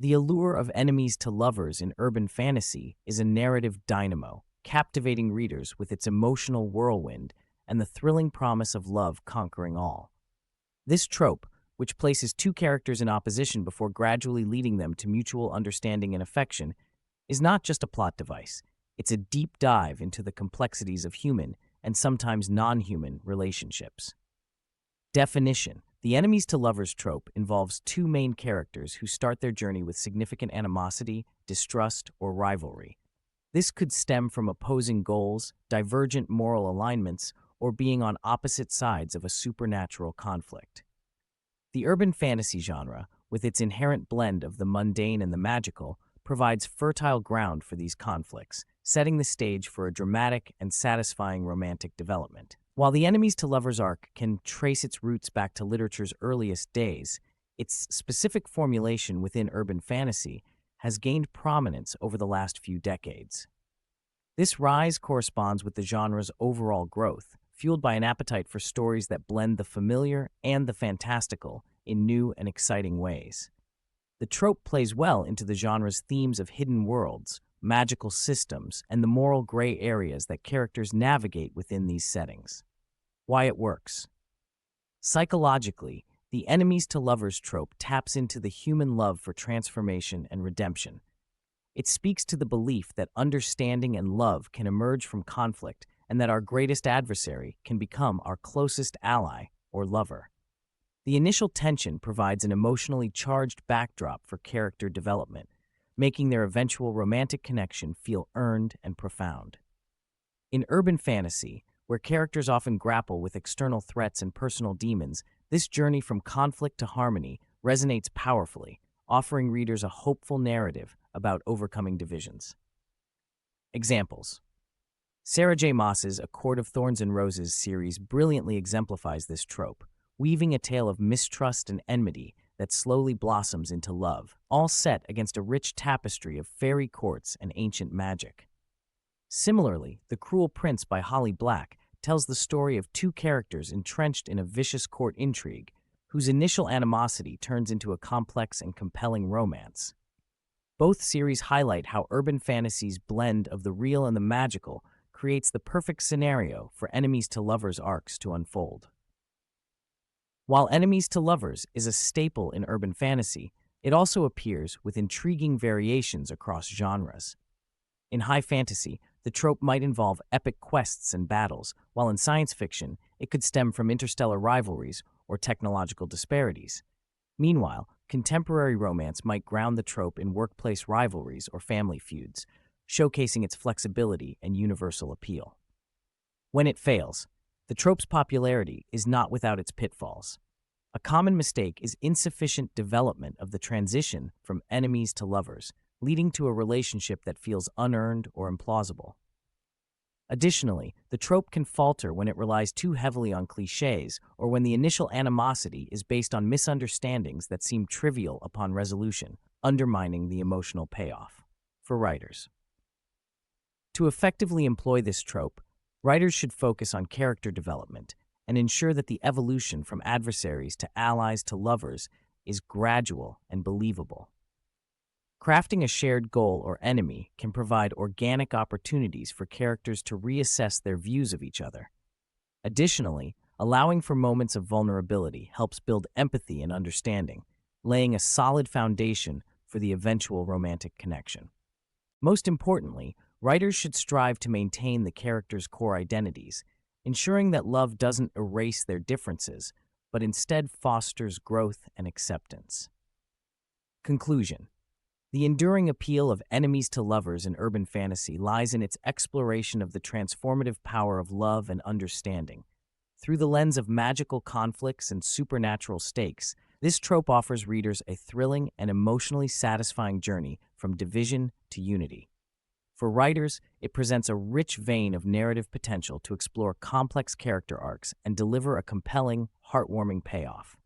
The allure of enemies to lovers in urban fantasy is a narrative dynamo, captivating readers with its emotional whirlwind and the thrilling promise of love conquering all. This trope, which places two characters in opposition before gradually leading them to mutual understanding and affection, is not just a plot device. It's a deep dive into the complexities of human and sometimes non-human relationships. Definition: the enemies to lovers trope involves two main characters who start their journey with significant animosity, distrust, or rivalry. This could stem from opposing goals, divergent moral alignments, or being on opposite sides of a supernatural conflict. The urban fantasy genre, with its inherent blend of the mundane and the magical, provides fertile ground for these conflicts, setting the stage for a dramatic and satisfying romantic development. While the enemies to lovers arc can trace its roots back to literature's earliest days, its specific formulation within urban fantasy has gained prominence over the last few decades. This rise corresponds with the genre's overall growth, fueled by an appetite for stories that blend the familiar and the fantastical in new and exciting ways. The trope plays well into the genre's themes of hidden worlds, magical systems, and the moral gray areas that characters navigate within these settings. Why it works. Psychologically, the enemies to lovers trope taps into the human love for transformation and redemption. It speaks to the belief that understanding and love can emerge from conflict and that our greatest adversary can become our closest ally or lover. The initial tension provides an emotionally charged backdrop for character development, making their eventual romantic connection feel earned and profound. In urban fantasy, where characters often grapple with external threats and personal demons, this journey from conflict to harmony resonates powerfully, offering readers a hopeful narrative about overcoming divisions. Examples: Sarah J. Maas's A Court of Thorns and Roses series brilliantly exemplifies this trope, weaving a tale of mistrust and enmity that slowly blossoms into love, all set against a rich tapestry of fairy courts and ancient magic. Similarly, The Cruel Prince by Holly Black tells the story of two characters entrenched in a vicious court intrigue, whose initial animosity turns into a complex and compelling romance. Both series highlight how urban fantasy's blend of the real and the magical creates the perfect scenario for enemies to lovers arcs to unfold. While enemies to lovers is a staple in urban fantasy, it also appears with intriguing variations across genres. In high fantasy, the trope might involve epic quests and battles, while in science fiction, it could stem from interstellar rivalries or technological disparities. Meanwhile, contemporary romance might ground the trope in workplace rivalries or family feuds, showcasing its flexibility and universal appeal. When it fails, the trope's popularity is not without its pitfalls. A common mistake is insufficient development of the transition from enemies to lovers, leading to a relationship that feels unearned or implausible. Additionally, the trope can falter when it relies too heavily on cliches or when the initial animosity is based on misunderstandings that seem trivial upon resolution, undermining the emotional payoff. For writers, to effectively employ this trope, writers should focus on character development and ensure that the evolution from adversaries to allies to lovers is gradual and believable. Crafting a shared goal or enemy can provide organic opportunities for characters to reassess their views of each other. Additionally, allowing for moments of vulnerability helps build empathy and understanding, laying a solid foundation for the eventual romantic connection. Most importantly, writers should strive to maintain the characters' core identities, ensuring that love doesn't erase their differences, but instead fosters growth and acceptance. Conclusion: the enduring appeal of enemies to lovers in urban fantasy lies in its exploration of the transformative power of love and understanding. Through the lens of magical conflicts and supernatural stakes, this trope offers readers a thrilling and emotionally satisfying journey from division to unity. For writers, it presents a rich vein of narrative potential to explore complex character arcs and deliver a compelling, heartwarming payoff.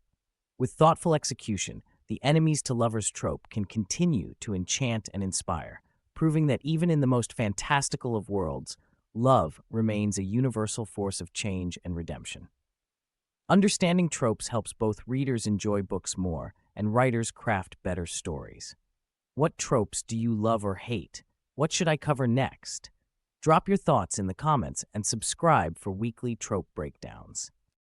With thoughtful execution, the enemies to lovers trope can continue to enchant and inspire, proving that even in the most fantastical of worlds, love remains a universal force of change and redemption. Understanding tropes helps both readers enjoy books more and writers craft better stories. What tropes do you love or hate? What should I cover next? Drop your thoughts in the comments and subscribe for weekly trope breakdowns.